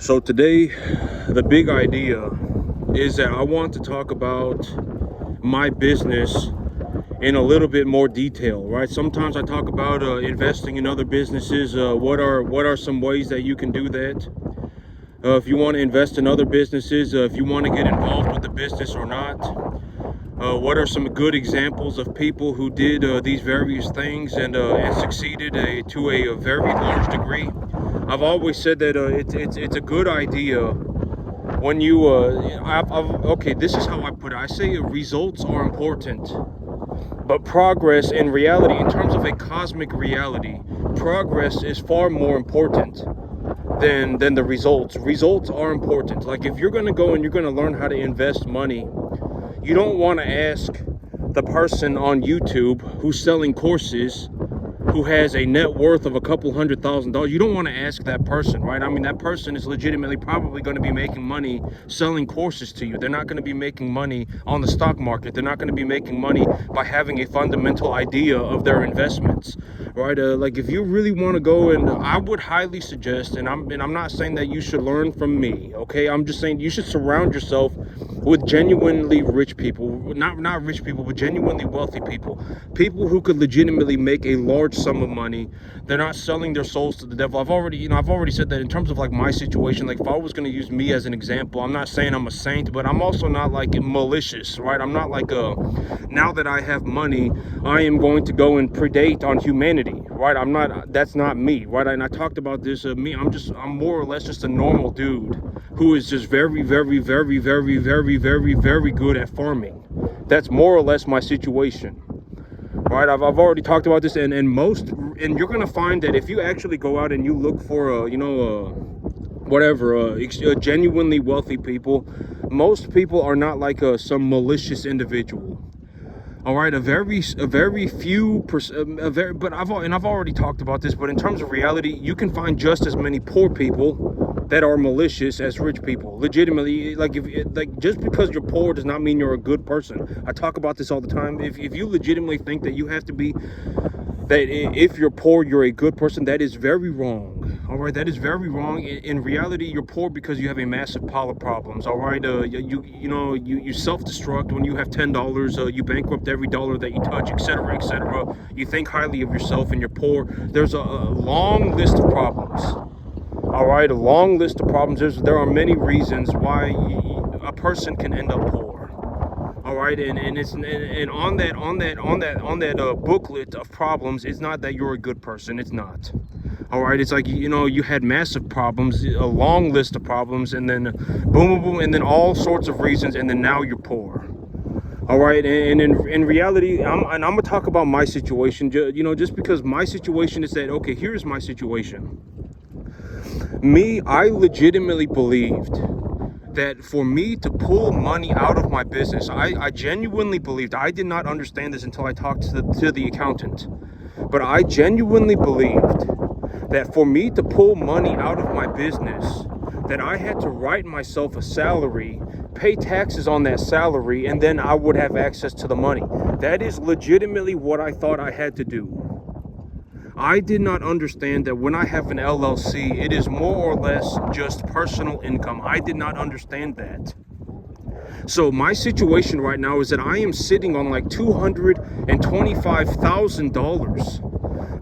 So today, the big idea is that I want to talk about my business in a little bit more detail, right? Sometimes I talk about investing in other businesses. What are some ways that you can do that? If you want to invest in other businesses, if you want to get involved with the business or not. What are some good examples of people who did these various things and succeeded to a very large degree? I've always said that it's a good idea when okay, this is how I put it. I say results are important, but progress in reality, in terms of a cosmic reality, progress is far more important than the results. Results are important. Like if you're going to go and you're going to learn how to invest money, you don't want to ask the person on YouTube who's selling courses, who has a net worth of a couple $100,000. You don't want to ask that person, right? I mean, that person is legitimately probably going to be making money selling courses to you. They're not going to be making money on the stock market. They're not going to be making money by having a fundamental idea of their investments, right? Like if you really want to go, and I would highly suggest, and I'm not saying that you should learn from me, okay? I'm just saying you should surround yourself with genuinely rich people, not rich people, but genuinely wealthy people who could legitimately make a large sum of money. They're not selling their souls to the devil. I've already said that in terms of like my situation. Like if I was going to use me as an example, I'm not saying I'm a saint, but I'm also not like malicious, right? I'm not like now that I have money, I am going to go and predate on humanity, right? That's not me, right? And I talked about this, I'm more or less just a normal dude who is just very, very, very, very, very, very, very good at farming. That's more or less my situation, right? I've already talked about this, and you're gonna find that if you actually go out and you look for genuinely wealthy people, most people are not like some malicious individual. All right, a very few but I've already talked about this, but in terms of reality, you can find just as many poor people that are malicious as rich people. Legitimately, like just because you're poor does not mean you're a good person. I talk about this all the time. If you legitimately think that you have to be, that if you're poor you're a good person, that is very wrong. All right, that is very wrong. In reality, you're poor because you have a massive pile of problems. All right, you self-destruct when you have $10. You bankrupt every dollar that you touch, etc., etc. You think highly of yourself and you're poor. There's a long list of problems. All right, a long list of problems. There are many reasons why a person can end up poor. All right, and on that booklet of problems, it's not that you're a good person. It's not. All right, it's like, you had massive problems, a long list of problems, and then boom, boom, boom, and then all sorts of reasons, and then now you're poor. All right, and in reality, I'm gonna talk about my situation. Just because my situation is that, okay, here's my situation. I legitimately believed that for me to pull money out of my business, I genuinely believed, I did not understand this until I talked to the accountant, but I genuinely believed that for me to pull money out of my business, that I had to write myself a salary, pay taxes on that salary, and then I would have access to the money. That is legitimately what I thought I had to do. I did not understand that when I have an LLC, it is more or less just personal income. I did not understand that. So my situation right now is that I am sitting on like $225,000.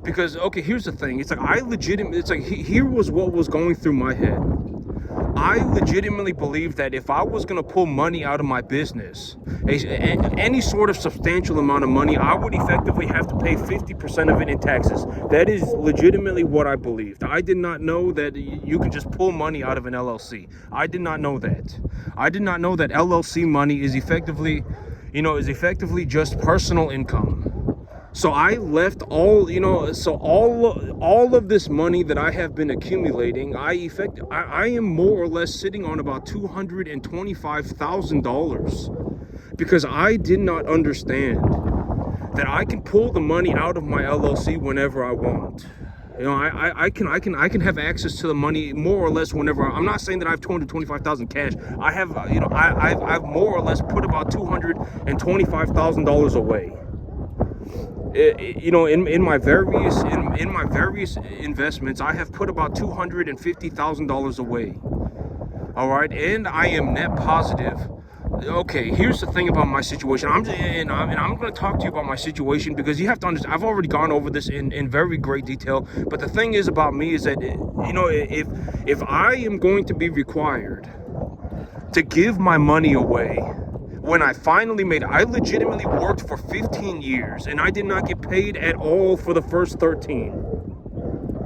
Because, okay, here's the thing. It's like here was what was going through my head. I legitimately believe that if I was going to pull money out of my business, any sort of substantial amount of money, I would effectively have to pay 50% of it in taxes. That is legitimately what I believed. I did not know that you can just pull money out of an LLC. I did not know that. I did not know that LLC money is effectively just personal income. So I left all of this money that I have been accumulating, I am more or less sitting on about $225,000 because I did not understand that I can pull the money out of my LLC whenever I want. I can have access to the money more or less whenever. I'm not saying that I have 225,000 cash. I have, I've more or less put about $225,000 away. In my various investments, I have put about $250,000 away. All right, and I am net positive. Okay, here's the thing about my situation. I'm going to talk to you about my situation because you have to understand. I've already gone over this in very great detail. But the thing is about me is that, you know, if I am going to be required to give my money away when I finally made it, I legitimately worked for 15 years and I did not get paid at all for the first 13.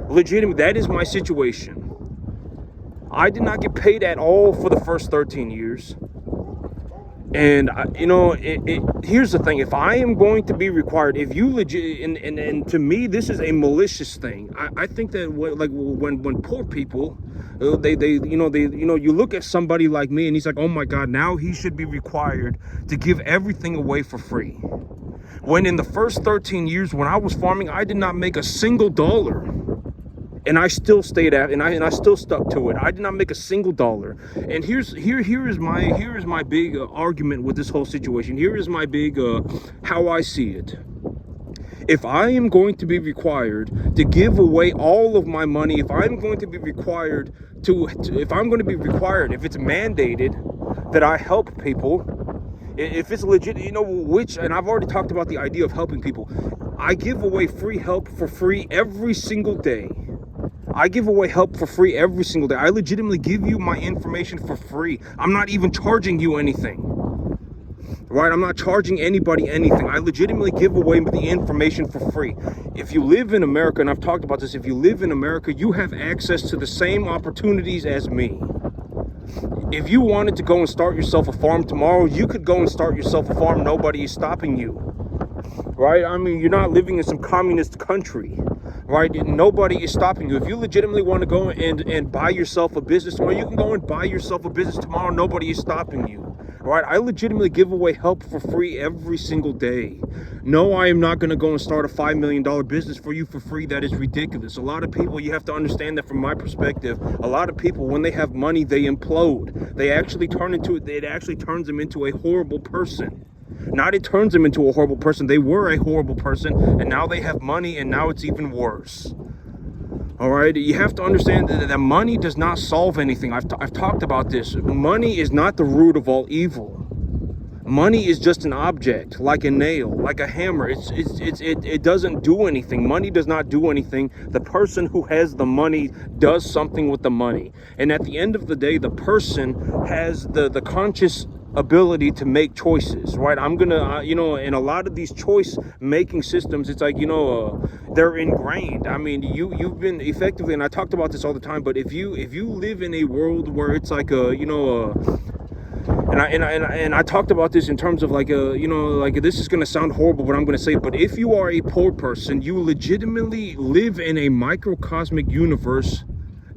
Legitimately, that is my situation. I did not get paid at all for the first 13 years. And, you know, here's the thing. If I am going to be required, if you legit, and to me, this is a malicious thing. I think that when poor people, you look at somebody like me and he's like, oh my God, now he should be required to give everything away for free. When in the first 13 years when I was farming, I did not make a single dollar. And I still stayed at, and I still stuck to it. I did not make a single dollar. And here is my big argument with this whole situation. Here is my big how I see it. If I am going to be required to give away all of my money, if I'm going to be required if it's mandated that I help people, if it's legit, you know, and I've already talked about the idea of helping people. I give away free help for free every single day. I give away help for free every single day. I legitimately give you my information for free. I'm not even charging you anything. Right? I'm not charging anybody anything. I legitimately give away the information for free. If you live in America, and I've talked about this, if you live in America, you have access to the same opportunities as me. If you wanted to go and start yourself a farm tomorrow, you could go and start yourself a farm. Nobody is stopping you. Right? I mean, you're not living in some communist country. Right? Nobody is stopping you. If you legitimately want to go and buy yourself a business tomorrow, you can go and buy yourself a business tomorrow. Nobody is stopping you. Right? I legitimately give away help for free every single day. No, I am not going to go and start a $5 million business for you for free. That is ridiculous. A lot of people, you have to understand that from my perspective, a lot of people, when they have money, they implode. It actually turns them into a horrible person. Not it turns them into a horrible person. They were a horrible person, and now they have money, and now it's even worse. All right, you have to understand that money does not solve anything. I've talked about this. Money is not the root of all evil. Money is just an object, like a nail, like a hammer. It doesn't do anything. Money does not do anything. The person who has the money does something with the money. And at the end of the day, the person has the conscious ability to make choices, right? I'm gonna in a lot of these choice making systems, it's like, they're ingrained. I mean, you've been effectively, and I talked about this all the time, but if you live in a world where it's like and I talked about this in terms of like this is gonna sound horrible what I'm gonna say, but if you are a poor person, you legitimately live in a microcosmic universe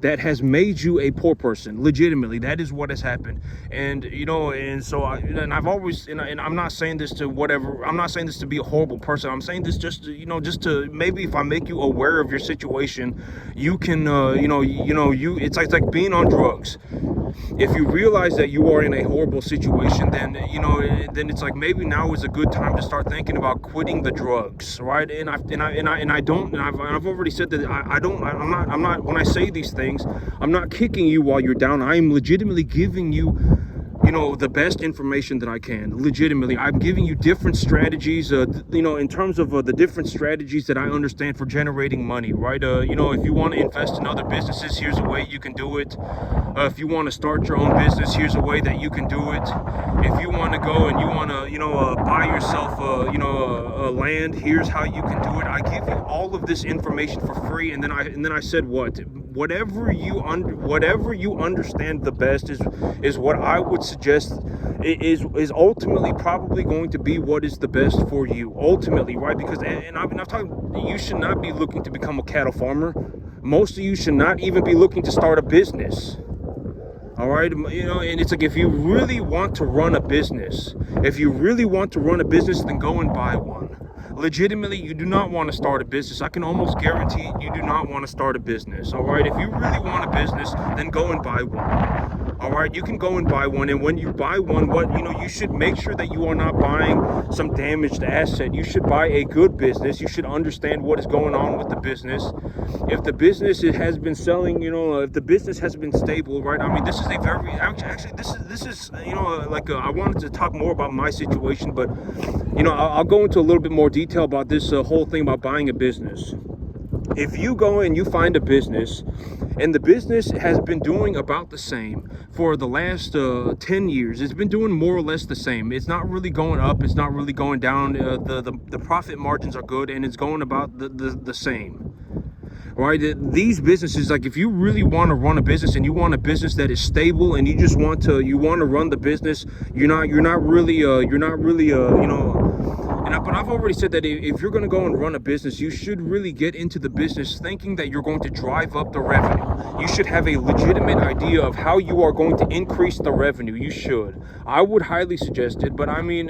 that has made you a poor person. Legitimately, that is what has happened. And I've always, and I'm not saying this to whatever, I'm not saying this to be a horrible person. I'm saying this just to, just to, maybe if I make you aware of your situation, you can it's like being on drugs. If you realize that you are in a horrible situation, then it's like maybe now is a good time to start thinking about quitting the drugs, right? And I've already said that I'm not when I say these things, I'm not kicking you while you're down. I am legitimately giving you the best information that I can. Legitimately, I'm giving you different strategies, in terms of the different strategies that I understand for generating money, right? If you want to invest in other businesses, here's a way you can do it. If you want to start your own business, here's a way that you can do it. If you want to go and you want to, buy yourself, land, here's how you can do it. I give you all of this information for free, and then I said whatever you understand the best is what I would suggest is ultimately probably going to be what is the best for you ultimately, right? Because I've talked, you should not be looking to become a cattle farmer. Most of you should not even be looking to start a business. All right, and it's like, if you really want to run a business, then go and buy one. Legitimately, you do not want to start a business. I can almost guarantee you do not want to start a business. All right, if you really want a business, then go and buy one. All right, you can go and buy one, and when you buy one, you should make sure that you are not buying some damaged asset. You should buy a good business. You should understand what is going on with the business. If the business has been selling, if the business has been stable, right? I mean, this is a very actually this is I wanted to talk more about my situation, but I'll go into a little bit more detail about this whole thing about buying a business. If you go and you find a business and the business has been doing about the same for the last 10 years, it's been doing more or less the same. It's not really going up, it's not really going down. The profit margins are good, and it's going about the same. Right? These businesses, like if you really want to run a business and you want a business that is stable and you just want to run the business, but I've already said that if you're going to go and run a business, you should really get into the business thinking that you're going to drive up the revenue. You should have a legitimate idea of how you are going to increase the revenue. You should. I would highly suggest it, but I mean,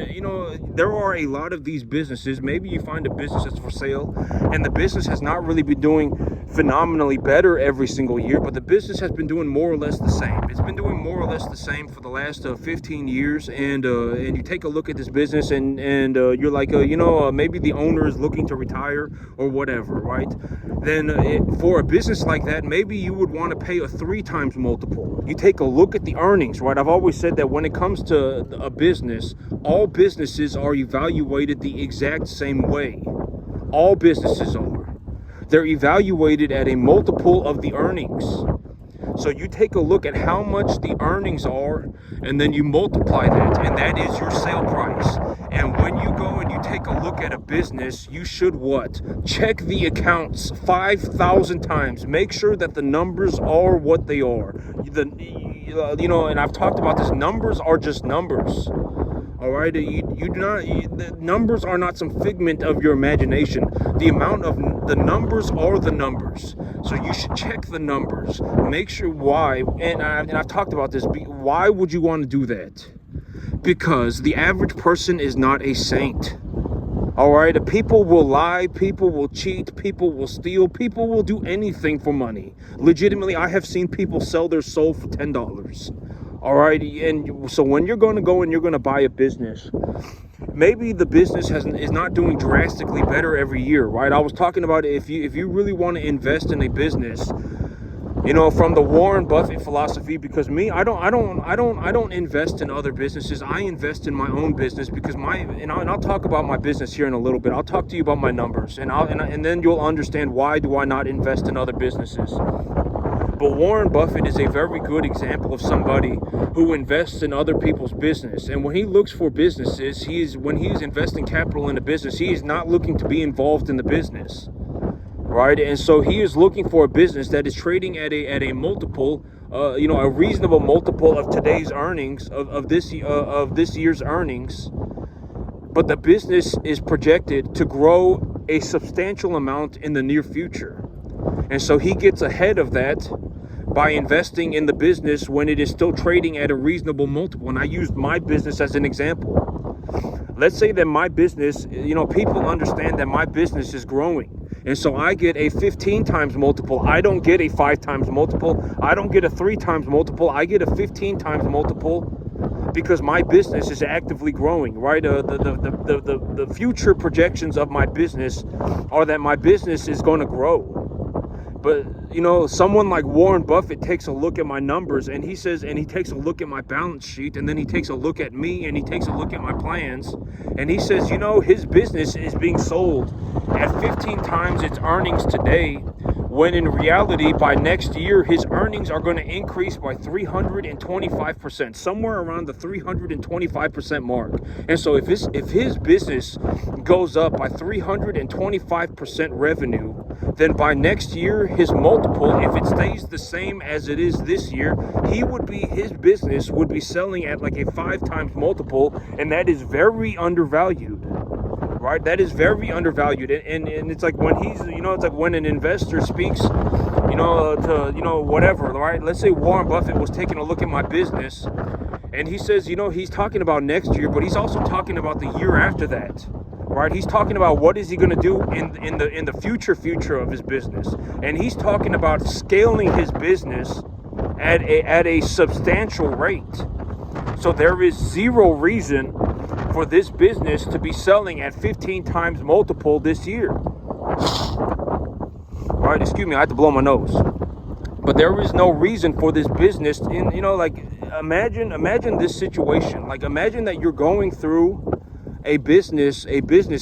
there are a lot of these businesses. Maybe you find a business that's for sale and the business has not really been doing phenomenally better every single year, but the business has been doing more or less the same. It's been doing more or less the same for the last 15 years, and you take a look at this business and you're like, maybe the owner is looking to retire or whatever, right? Then for a business like that, maybe you would want to pay a 3 times multiple. You take a look at the earnings, right? I've always said that when it comes to a business, all businesses are evaluated the exact same way. All businesses are. They're evaluated at a multiple of the earnings. So you take a look at how much the earnings are, and then you multiply that, and that is your sale price. And when you go and you take a look at a business, you should what? Check the accounts 5,000 times. Make sure that the numbers are what they are. And I've talked about this. Numbers are just numbers. All right, the numbers are not some figment of your imagination. The numbers are the numbers. So you should check the numbers. Make sure why. And I've talked about this. Why would you want to do that? Because the average person is not a saint. All right, people will lie, people will cheat, people will steal, people will do anything for money. Legitimately, I have seen people sell their soul for $10. All right, and so when you're going to go and you're going to buy a business, maybe the business is not doing drastically better every year, right? I was talking about if you really want to invest in a business, from the Warren Buffett philosophy, because me, I don't invest in other businesses. I invest in my own business because I'll talk about my business here in a little bit. I'll talk to you about my numbers, and then you'll understand why do I not invest in other businesses. But Warren Buffett is a very good example of somebody who invests in other people's business. And when he looks for businesses, when he is investing capital in a business, he is not looking to be involved in the business, right? And so he is looking for a business that is trading at a multiple, a reasonable multiple of today's earnings, of this year's earnings. But the business is projected to grow a substantial amount in the near future. And so he gets ahead of that by investing in the business when it is still trading at a reasonable multiple. And I used my business as an example. Let's say that my business, people understand that my business is growing. And so I get a 15 times multiple. I don't get a 5 times multiple. I don't get a 3 times multiple. I get a 15 times multiple because my business is actively growing, right? The future projections of my business are that my business is going to grow. But, someone like Warren Buffett takes a look at my numbers and he takes a look at my balance sheet, and then he takes a look at me and he takes a look at my plans, and he says, his business is being sold at 15 times its earnings today, when in reality, by next year, his earnings are going to increase by 325%, somewhere around the 325% mark. And so if his business goes up by 325% revenue, then by next year, his multiple, if it stays the same as it is this year, his business would be selling at like a 5 times multiple, and that is very undervalued. Right, that is very undervalued, and it's like when it's like when an investor speaks, whatever, right? Let's say Warren Buffett was taking a look at my business, and he says, he's talking about next year, but he's also talking about the year after that, right? He's talking about what is he going to do in the future of his business, and he's talking about scaling his business at a substantial rate. So there is zero reason for this business to be selling at 15 times multiple this year. All right, excuse me, I had to blow my nose. But there is no reason for this business in, like, imagine this situation. Like, imagine that you're going through a business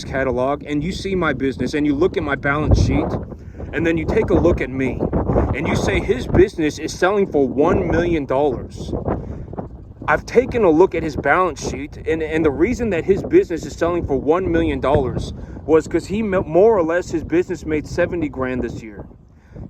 catalog, and you see my business and you look at my balance sheet, and then you take a look at me and you say his business is selling for $1 million. I've taken a look at his balance sheet, and the reason that his business is selling for $1 million was because more or less his business made 70 grand this year.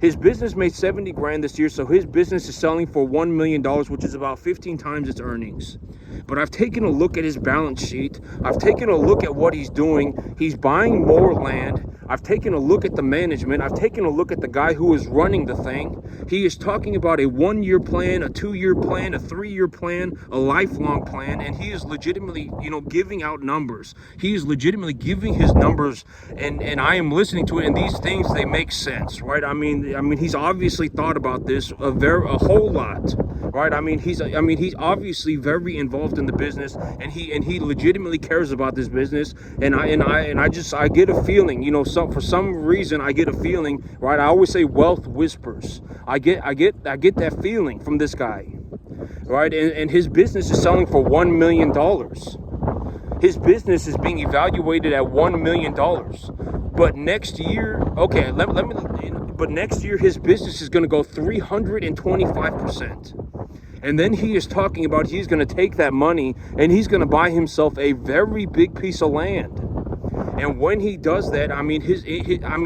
His business made 70 grand this year, so his business is selling for $1 million, which is about 15 times its earnings. But I've taken a look at his balance sheet. I've taken a look at what he's doing. He's buying more land. I've taken a look at the management. I've taken a look at the guy who is running the thing. He is talking about a 1-year plan, a 2-year plan, a 3-year plan, a lifelong plan, and he is legitimately, giving out numbers. He is legitimately giving his numbers, and I am listening to it, and these things, they make sense, right? I mean, he's obviously thought about this a whole lot, right? I mean, he's obviously very involved in the business, and he legitimately cares about this business, and I get a feeling, for some reason I get a feeling, right? I always say wealth whispers. I get that feeling from this guy, right? And his business is selling for $1 million. His business is being evaluated at $1 million. But next year, okay, but next year his business is going to go 325%. And then he is talking about he's going to take that money and he's going to buy himself a very big piece of land. And when he does that, I mean,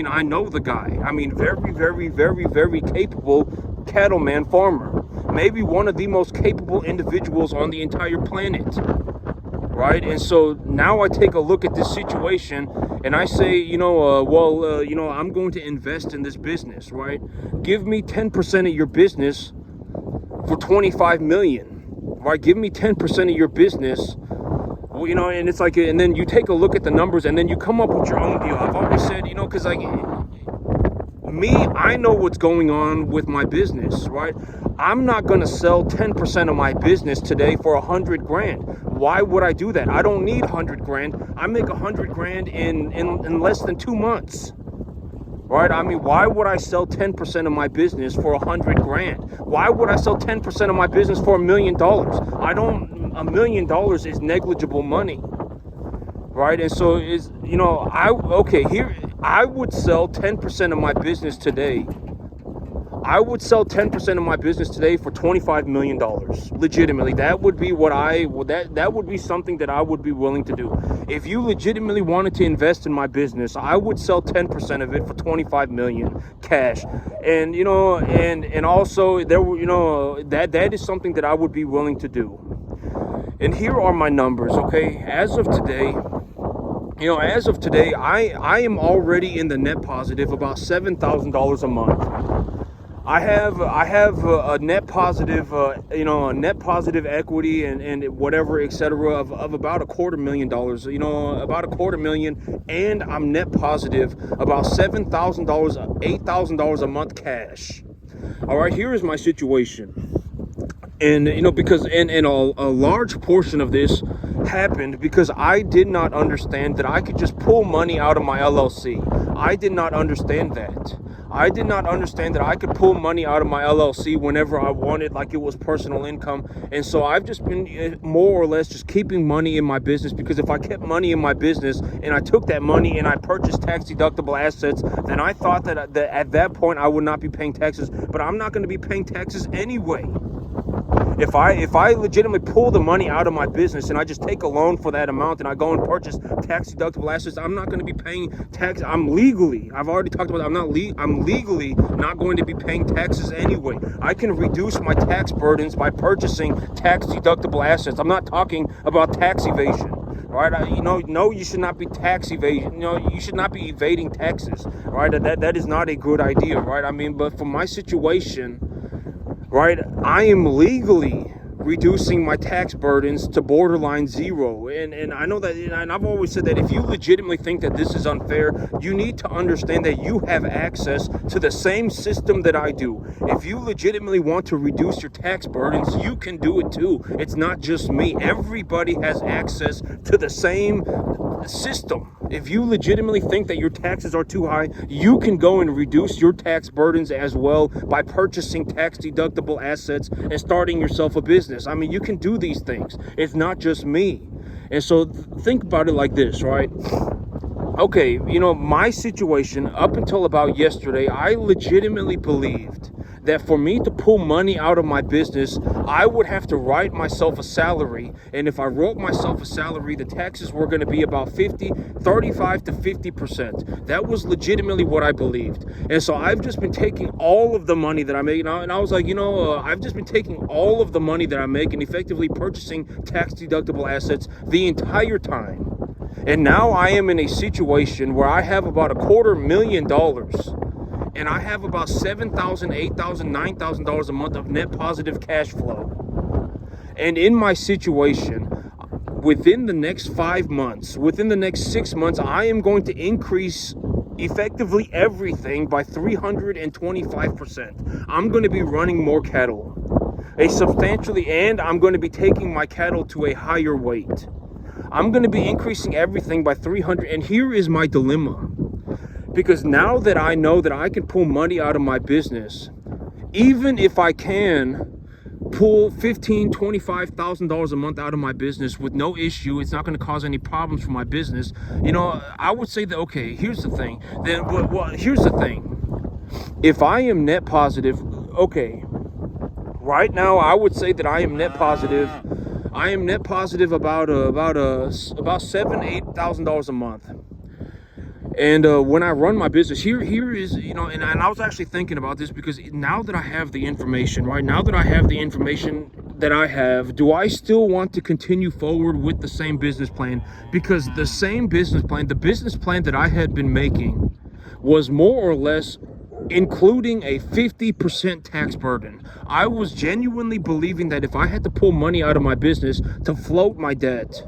I know the guy. I mean, very, very, very, very capable cattleman farmer. Maybe one of the most capable individuals on the entire planet, right? And so now I take a look at this situation and I say, I'm going to invest in this business, right? Give me 10% of your business for 25 million, right? Give me 10% of your business. And it's like, and then you take a look at the numbers and then you come up with your own deal. I've always said, because like I know what's going on with my business, right? I'm not going to sell 10% of my business today for 100 grand. Why would I do that? I don't need 100 grand. I make 100 grand in less than 2 months. Right? I mean, why would I sell 10% of my business for 100 grand? Why would I sell 10% of my business for $1 million? $1 million is negligible money. Right? And so I would sell 10% of my business today. I would sell 10% of my business today for $25 million. Legitimately, that would be that would be something that I would be willing to do. If you legitimately wanted to invest in my business, I would sell 10% of it for $25 million cash. And and also that is something that I would be willing to do. And here are my numbers, okay? As of today, I am already in the net positive about $7,000 a month. I have a net positive, a net positive equity and whatever, etc. of about $250,000, about $250,000, and I'm net positive about $7,000, $8,000 a month cash. All right, here is my situation, and because a large portion of this happened because I did not understand that I could just pull money out of my LLC. I did not understand that. I did not understand that I could pull money out of my LLC whenever I wanted, like it was personal income. And so I've just been more or less just keeping money in my business, because if I kept money in my business and I took that money and I purchased tax deductible assets, then I thought that at that point I would not be paying taxes. But I'm not going to be paying taxes anyway. If I legitimately pull the money out of my business and I just take a loan for that amount and I go and purchase tax deductible assets, I'm not going to be paying tax. I've already talked about that. I'm legally not going to be paying taxes anyway. I can reduce my tax burdens by purchasing tax deductible assets. I'm not talking about tax evasion. Right? No, you should not be tax evasion. You should not be evading taxes. Right? That is not a good idea. Right? I mean, but for my situation, right, I am legally reducing my tax burdens to borderline zero. And I know that, and I've always said that if you legitimately think that this is unfair, you need to understand that you have access to the same system that I do. If you legitimately want to reduce your tax burdens, you can do it too. It's not just me. Everybody has access to the same system. If you legitimately think that your taxes are too high, you can go and reduce your tax burdens as well by purchasing tax deductible assets and starting yourself a business. I mean, you can do these things. It's not just me. And so think about it like this, right? Okay, you know, my situation up until about yesterday, I legitimately believed that for me to pull money out of my business, I would have to write myself a salary. And if I wrote myself a salary, the taxes were going to be about 35 to 50%. That was legitimately what I believed. And so I've just been taking all of the money that I make. And I was like, I've just been taking all of the money that I make and effectively purchasing tax deductible assets the entire time. And now I am in a situation where I have about $250,000 and I have about $7,000, $8,000, $9,000 a month of net positive cash flow. And in my situation, within the next 5 months, within the next 6 months, I am going to increase effectively everything by 325%. I'm going to be running more cattle, and I'm going to be taking my cattle to a higher weight. I'm going to be increasing everything by 300. And here is my dilemma. Because now that I know that I can pull money out of my business, even if I can pull $15,000, $25,000 a month out of my business with no issue, it's not going to cause any problems for my business. I would say that, okay, here's the thing. Here's the thing. If I am net positive, okay, right now I would say that I am net positive. I am net positive about $7,000-$8,000 a month. And when I run my business, here is, and I was actually thinking about this because now that I have the information, right? Now that I have the information that I have, do I still want to continue forward with the same business plan? Because the same business plan, the business plan that I had been making was more or less including a 50% tax burden. I was genuinely believing that if I had to pull money out of my business to float my debt,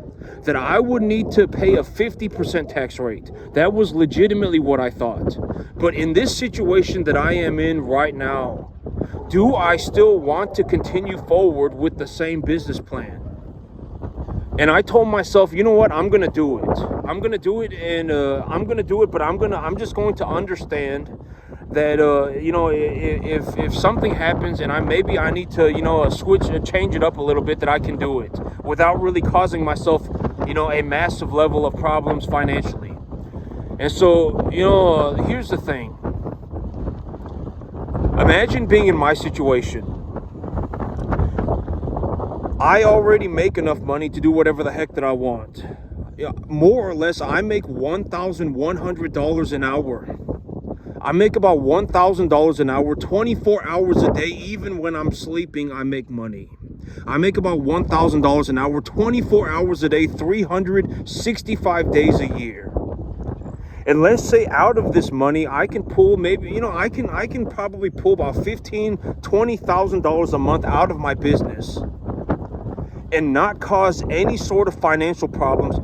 that I would need to pay a 50% tax rate. That was legitimately what I thought. But in this situation that I am in right now, do I still want to continue forward with the same business plan? And I told myself, you know what, I'm going to do it. I'm going to do it, and I'm going to do it, but I'm just going to understand that if something happens and I need to change it up a little bit, that I can do it without really causing myself a massive level of problems financially. And so here's the thing. Imagine being in my situation. I already make enough money to do whatever the heck that I want. More or less, I make $1,100 an hour. I make about $1,000 an hour, 24 hours a day. Even when I'm sleeping, I make money. I make about $1,000 an hour, 24 hours a day, 365 days a year. And let's say out of this money, I can pull maybe, I can probably pull about $15,000, $20,000 a month out of my business and not cause any sort of financial problems.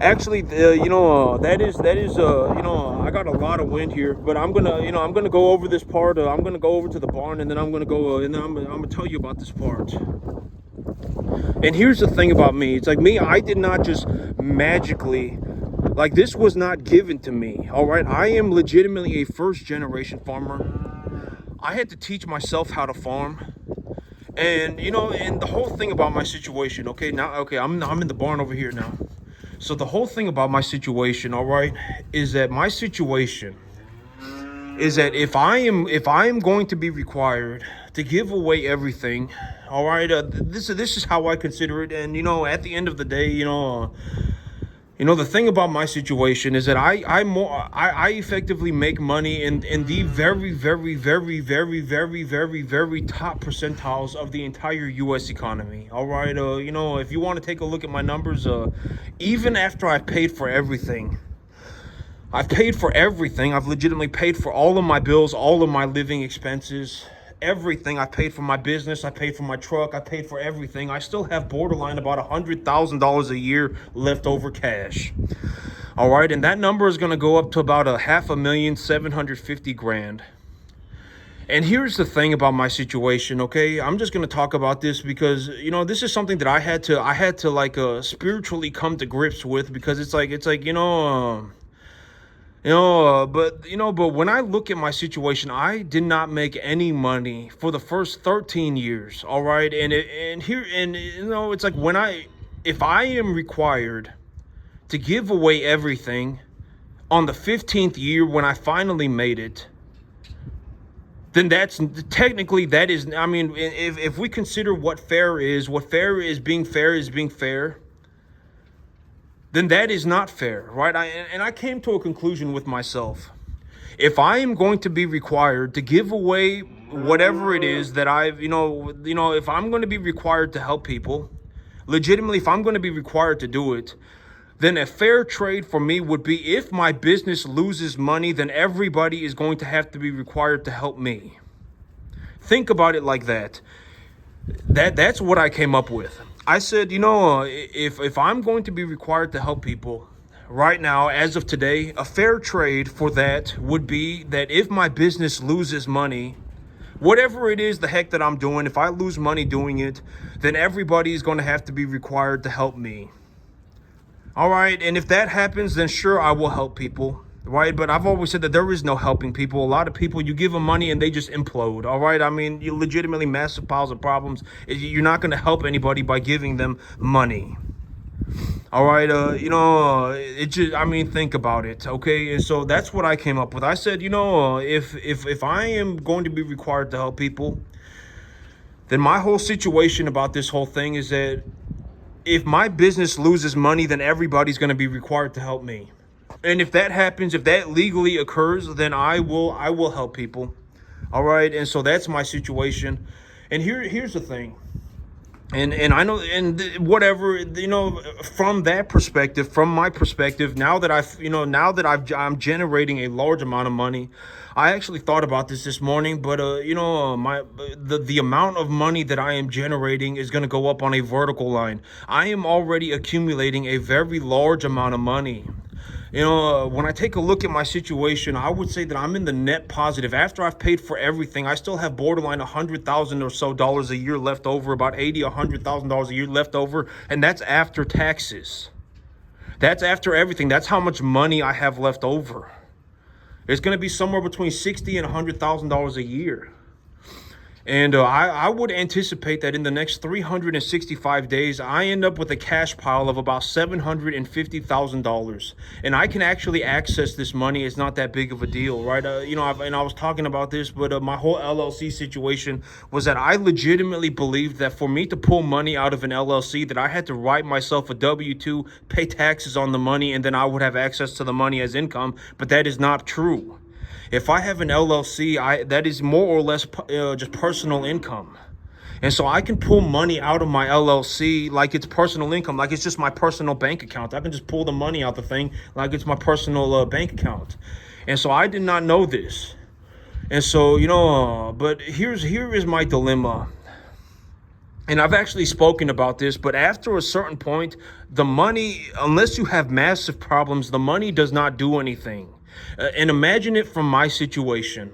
Actually, that is, I got a lot of wind here, but I'm gonna go over this part. I'm gonna go over to the barn, and then I'm gonna go, and then I'm gonna tell you about this part. And here's the thing about me. It's like me, I did not just magically, like, this was not given to me. All right, I am legitimately a first generation farmer. I had to teach myself how to farm. And and the whole thing about my situation, I'm in the barn over here now. So the whole thing about my situation, all right, is that my situation is that if I am going to be required to give away everything, all right, this is how I consider it. And at the end of the day, the thing about my situation is that I effectively make money in the very, very, very, very, very, very, very top percentiles of the entire U.S. economy. All right, if you want to take a look at my numbers, even after I've paid for everything, I've legitimately paid for all of my bills, all of my living expenses, everything. I paid for my business, I paid for my truck, I paid for everything. I still have borderline about $100,000 a year left over cash. All right, and that number is going to go up to about a $500,750,000. And here's the thing about my situation, okay? I'm just going to talk about this because, this is something that I had to like spiritually come to grips with, because it's like but when I look at my situation, I did not make any money for the first 13 years, all right? It's like if I am required to give away everything on the 15th year when I finally made it, then that's technically, that is, I mean, if we consider what fair is being fair, then that is not fair, right? I came to a conclusion with myself. If I am going to be required to give away whatever it is that if I'm going to be required to help people, legitimately, if I'm going to be required to do it, then a fair trade for me would be, if my business loses money, then everybody is going to have to be required to help me. Think about it like that. That's what I came up with. I said, if I'm going to be required to help people right now, as of today, a fair trade for that would be that if my business loses money, whatever it is the heck that I'm doing, if I lose money doing it, then everybody is going to have to be required to help me. All right, and if that happens, then sure, I will help people, right? But I've always said that there is no helping people. A lot of people, you give them money and they just implode, all right? I mean, you legitimately massive piles of problems. You're not going to help anybody by giving them money. All right, think about it, okay? And so that's what I came up with. I said, if I am going to be required to help people, then my whole situation about this whole thing is that if my business loses money, then everybody's going to be required to help me. And if that happens, if that legally occurs, then I will help people. All right. And so that's my situation. And here's the thing. And I know, and whatever, from that perspective, from my perspective, now that I'm generating a large amount of money, I actually thought about this morning, but the amount of money that I am generating is going to go up on a vertical line. I am already accumulating a very large amount of money. When I take a look at my situation, I would say that I'm in the net positive. After I've paid for everything, I still have borderline $100,000 or so a year left over, about $100,000 a year left over, and that's after taxes. That's after everything. That's how much money I have left over. It's going to be somewhere between $60,000 and $100,000 a year. And I would anticipate that in the next 365 days, I end up with a cash pile of about $750,000. And I can actually access this money. It's not that big of a deal, right? I was talking about this, but my whole LLC situation was that I legitimately believed that for me to pull money out of an LLC, that I had to write myself a W-2, pay taxes on the money, and then I would have access to the money as income. But that is not true. If I have an LLC, that is more or less just personal income. And so I can pull money out of my LLC like it's personal income, like it's just my personal bank account. I can just pull the money out the thing like it's my personal bank account. And so I did not know this. And so, but here is my dilemma. And I've actually spoken about this, but after a certain point, the money, unless you have massive problems, the money does not do anything. And imagine it from my situation.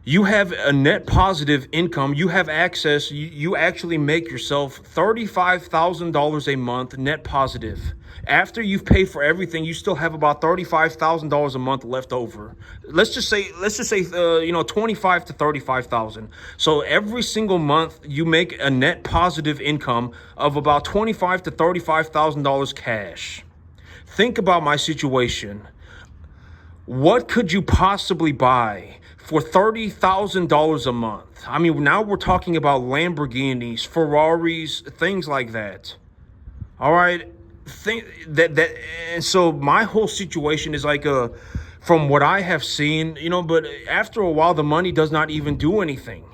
You have a net positive income. You have access. You actually make yourself $35,000 a month net positive. After you've paid for everything, you still have about $35,000 a month left over. Let's just say 25 to 35,000. So every single month you make a net positive income of about $25 to $35,000 cash. Think about my situation. What could you possibly buy for $30,000 a month? I mean, now we're talking about Lamborghinis, Ferraris, things like that. All right. And so my whole situation is like from what I have seen, but after a while, the money does not even do anything.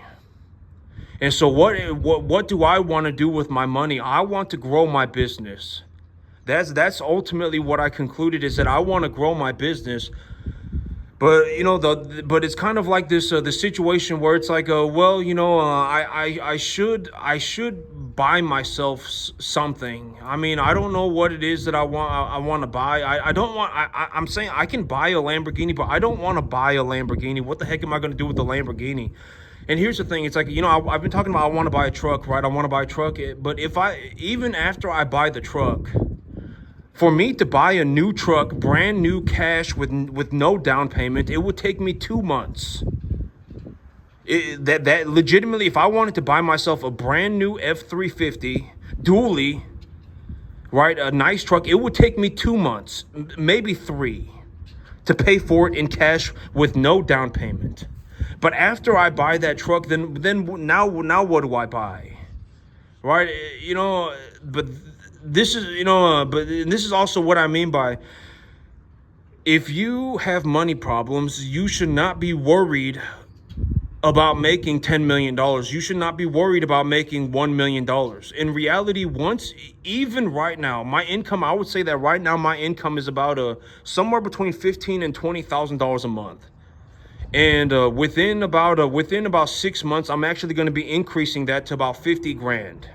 And so what do I want to do with my money? I want to grow my business. That's ultimately what I concluded, is that I want to grow my business. But but it's kind of like this the situation where it's like, well, I should buy myself something. I mean, I don't know what it is that I want to buy. I don't want. I'm saying I can buy a Lamborghini, but I don't want to buy a Lamborghini. What the heck am I going to do with the Lamborghini? And here's the thing: it's like, I've been talking about, I want to buy a truck, right? I want to buy a truck, but even after I buy the truck, for me to buy a new truck, brand new, cash, with no down payment, it would take me 2 months. That legitimately, if I wanted to buy myself a brand new F-350 dually, right, a nice truck, it would take me 2 months, maybe 3, to pay for it in cash with no down payment. But after I buy that truck, then now what do I buy? Right? But this is, but this is also what I mean by, if you have money problems, you should not be worried about making $10 million. You should not be worried about making $1 million. In reality, even right now, my income, I would say that right now my income is about somewhere between $15,000 and $20,000 a month. And within about 6 months, I'm actually going to be increasing that to about 50 grand.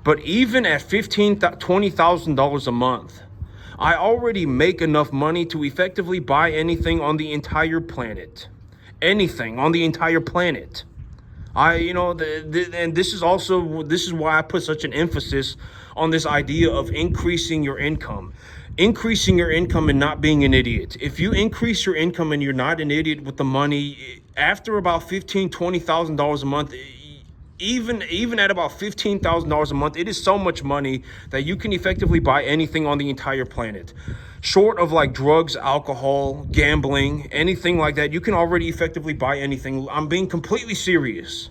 But even at $20,000 a month, I already make enough money to effectively buy anything on the entire planet. Anything on the entire planet. And this is why I put such an emphasis on this idea of increasing your income. Increasing your income and not being an idiot. If you increase your income and you're not an idiot with the money, after about $15,000, $20,000 a month, even at about $15,000 a month, it is so much money that you can effectively buy anything on the entire planet. Short of like drugs, alcohol, gambling, anything like that, you can already effectively buy anything. I'm being completely serious.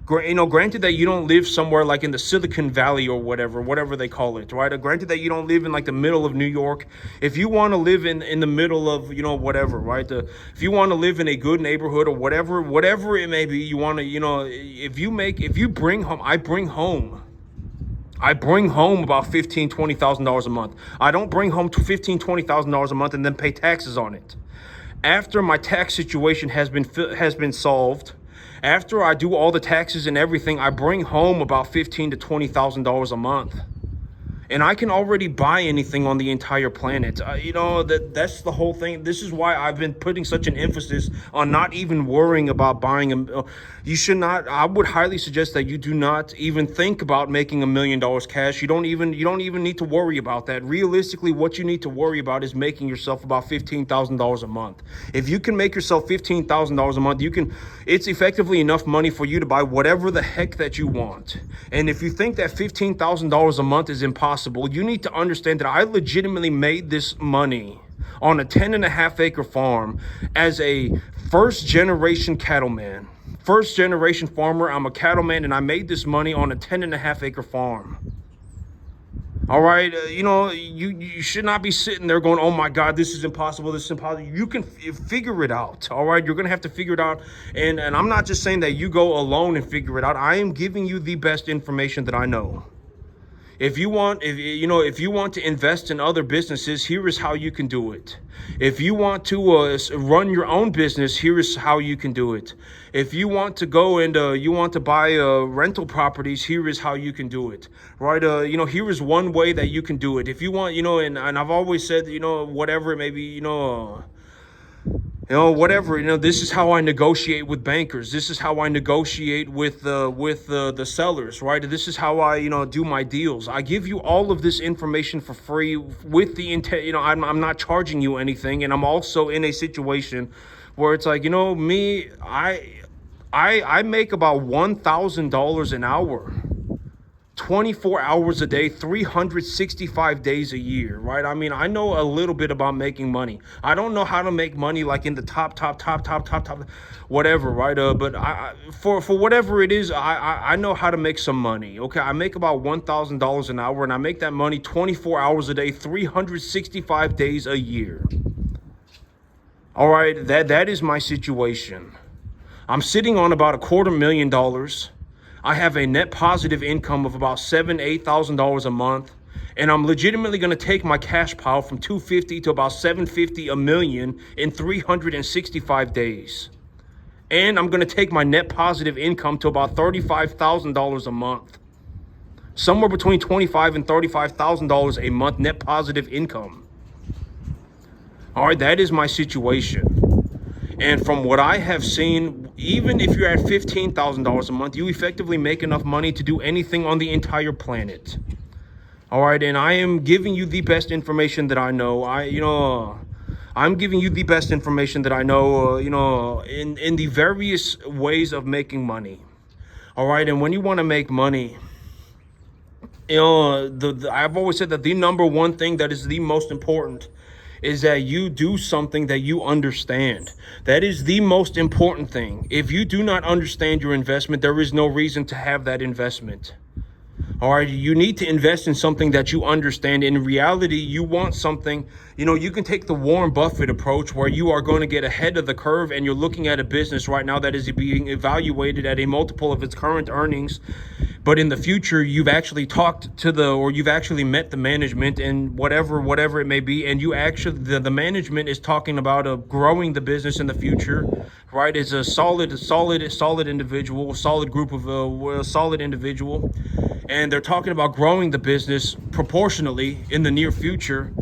Granted that you don't live somewhere like in the Silicon Valley or whatever they call it, right? Granted that you don't live in like the middle of New York. If you want to live in the middle of, whatever, right? If you want to live in a good neighborhood or whatever it may be, you want to, if you bring home, I bring home about $15,000, $20,000 a month. I don't bring home $15,000, $20,000 a month and then pay taxes on it. After my tax situation has been solved, after I do all the taxes and everything, I bring home about $15,000 to $20,000 a month. And I can already buy anything on the entire planet. That's the whole thing. This is why I've been putting such an emphasis on not even worrying about buying you should not. I would highly suggest that you do not even think about making $1 million cash. You don't even need to worry about that. Realistically, what you need to worry about is making yourself about $15,000 a month. If you can make yourself $15,000 a month, it's effectively enough money for you to buy whatever the heck that you want. And if you think that $15,000 a month is impossible, you need to understand that I legitimately made this money on a 10.5-acre farm as a first-generation cattleman. First-generation farmer. I'm a cattleman, and I made this money on a 10.5-acre farm. All right, you should not be sitting there going, oh my God, this is impossible, this is impossible. You can figure it out, all right? You're going to have to figure it out. And I'm not just saying that you go alone and figure it out. I am giving you the best information that I know. If you want to invest in other businesses, here is how you can do it. If you want to run your own business, here is how you can do it. If you want to go and you want to buy rental properties, here is how you can do it. Right? Here is one way that you can do it. If you want, and I've always said, whatever it may be, whatever, this is how I negotiate with bankers. This is how I negotiate with the sellers, right? This is how I, do my deals. I give you all of this information for free with the intent, I'm not charging you anything. And I'm also in a situation where it's like, me, I make about $1,000 an hour. 24 hours a day, 365 days a year, right? I mean, I know a little bit about making money. I don't know how to make money like in the top, whatever, right? But for whatever it is, I know how to make some money, okay? I make about $1,000 an hour, and I make that money 24 hours a day, 365 days a year. All right, that is my situation. I'm sitting on about $250,000. I have a net positive income of about $7,000 to $8,000 a month. And I'm legitimately going to take my cash pile from 250 to about 750, a million in 365 days. And I'm going to take my net positive income to about $35,000 a month. Somewhere between $25,000 and $35,000 a month net positive income. All right, that is my situation. And from what I have seen, even if you're at $15,000 a month, you effectively make enough money to do anything on the entire planet. All right, and I am giving you the best information that I know. I'm giving you the best information that I know, in the various ways of making money. All right, and when you want to make money, I've always said that the number one thing that is the most important is that you do something that you understand. That is the most important thing. If you do not understand your investment, there is no reason to have that investment. All right, you need to invest in something that you understand. In reality, you want something, you can take the Warren Buffett approach where you are going to get ahead of the curve and you're looking at a business right now that is being evaluated at a multiple of its current earnings. But in the future, you've actually you've actually met the management and whatever it may be. And you actually, the management is talking about growing the business in the future, right? It's a solid individual, solid group of a solid individual. And they're talking about growing the business proportionally in the near future.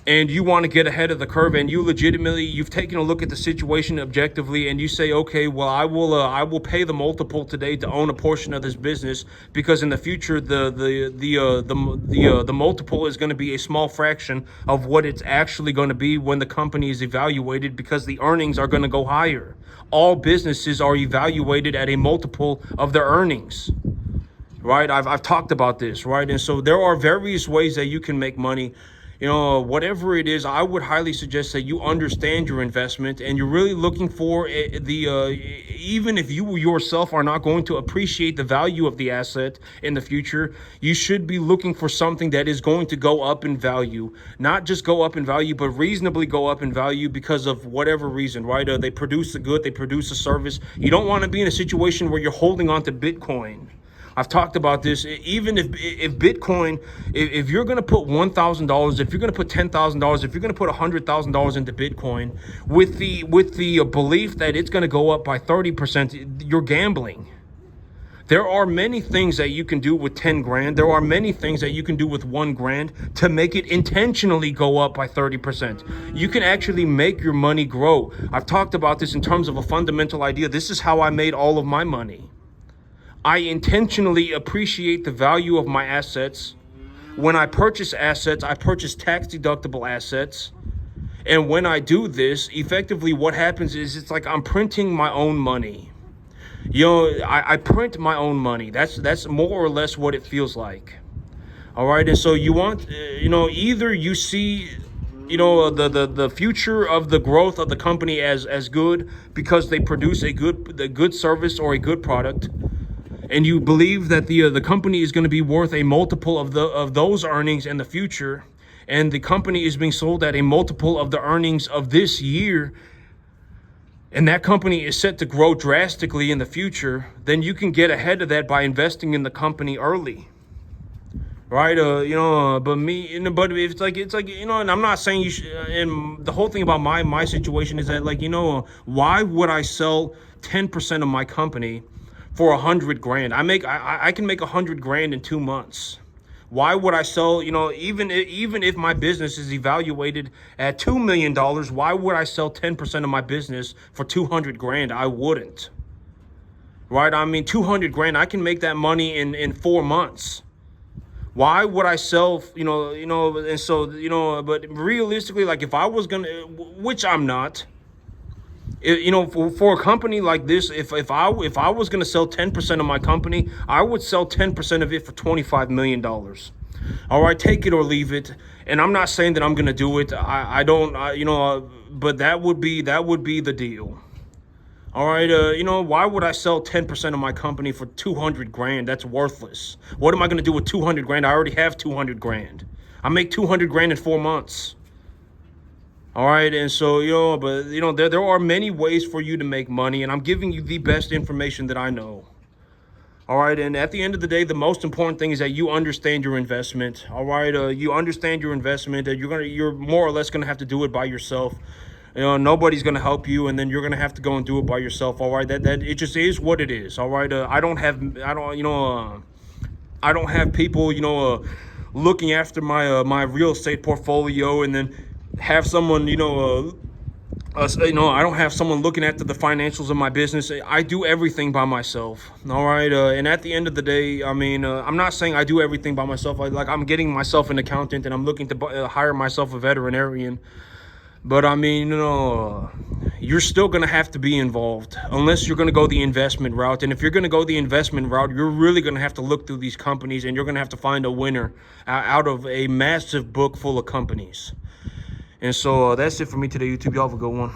And you want to get ahead of the curve, and you've taken a look at the situation objectively, and you say, okay, well, I will pay the multiple today to own a portion of this business, because in the future the multiple is going to be a small fraction of what it's actually going to be when the company is evaluated, because the earnings are going to go higher. All businesses are evaluated at a multiple of their earnings. Right, I've talked about this, right? And so there are various ways that you can make money. Whatever it is, I would highly suggest that you understand your investment, and you're really looking for even if you yourself are not going to appreciate the value of the asset in the future, you should be looking for something that is going to go up in value. Not just go up in value, but reasonably go up in value because of whatever reason, right? They produce a good, they produce a service. You don't want to be in a situation where you're holding on to Bitcoin. I've talked about this. Even if Bitcoin, if you're going to put $1,000, if you're going to put $10,000, if you're going to put $100,000 into Bitcoin with the belief that it's going to go up by 30%, you're gambling. There are many things that you can do with 10 grand. There are many things that you can do with 1 grand to make it intentionally go up by 30%. You can actually make your money grow. I've talked about this in terms of a fundamental idea. This is how I made all of my money. I intentionally appreciate the value of my assets. When I purchase assets, I purchase tax-deductible assets. And when I do this, effectively what happens is it's like I'm printing my own money. I print my own money. That's more or less what it feels like. All right, and so you want, either you see, the future of the growth of the company as good because they produce a good service or a good product, and you believe that the company is going to be worth a multiple of those earnings in the future, and the company is being sold at a multiple of the earnings of this year, and that company is set to grow drastically in the future, then you can get ahead of that by investing in the company early. Right, but it's like, and I'm not saying you should, and the whole thing about my situation is that, why would I sell 10% of my company for 100 grand? I can make 100 grand in 2 months. Why would I sell, even if my business is evaluated at $2 million, why would I sell 10% of my business for 200 grand? I wouldn't. Right? 200 grand, I can make that money in 4 months. Why would I sell, and so, but realistically, like if I was going to, which I'm not, for a company like this, if I was going to sell 10% of my company, I would sell 10% of it for $25 million. All right, take it or leave it. And I'm not saying that I'm going to do it. But that would be the deal. All right, why would I sell 10% of my company for 200 grand? That's worthless. What am I going to do with 200 grand? I already have 200 grand. I make 200 grand in 4 months. All right, and so, there are many ways for you to make money, and I'm giving you the best information that I know. All right, and at the end of the day, the most important thing is that you understand your investment. All right, you understand your investment. That you're more or less gonna have to do it by yourself. You know, nobody's gonna help you, and then you're gonna have to go and do it by yourself. All right, that it just is what it is. All right, I don't have people, looking after my real estate portfolio, and then have someone, I don't have someone looking after the financials of my business. I do everything by myself. All right. And at the end of the day, I mean, I'm not saying I do everything by myself. I'm getting myself an accountant, and I'm looking to hire myself a veterinarian. But I mean, you're still going to have to be involved unless you're going to go the investment route. And if you're going to go the investment route, you're really going to have to look through these companies, and you're going to have to find a winner out of a massive book full of companies. And so that's it for me today, YouTube. Y'all have a good one.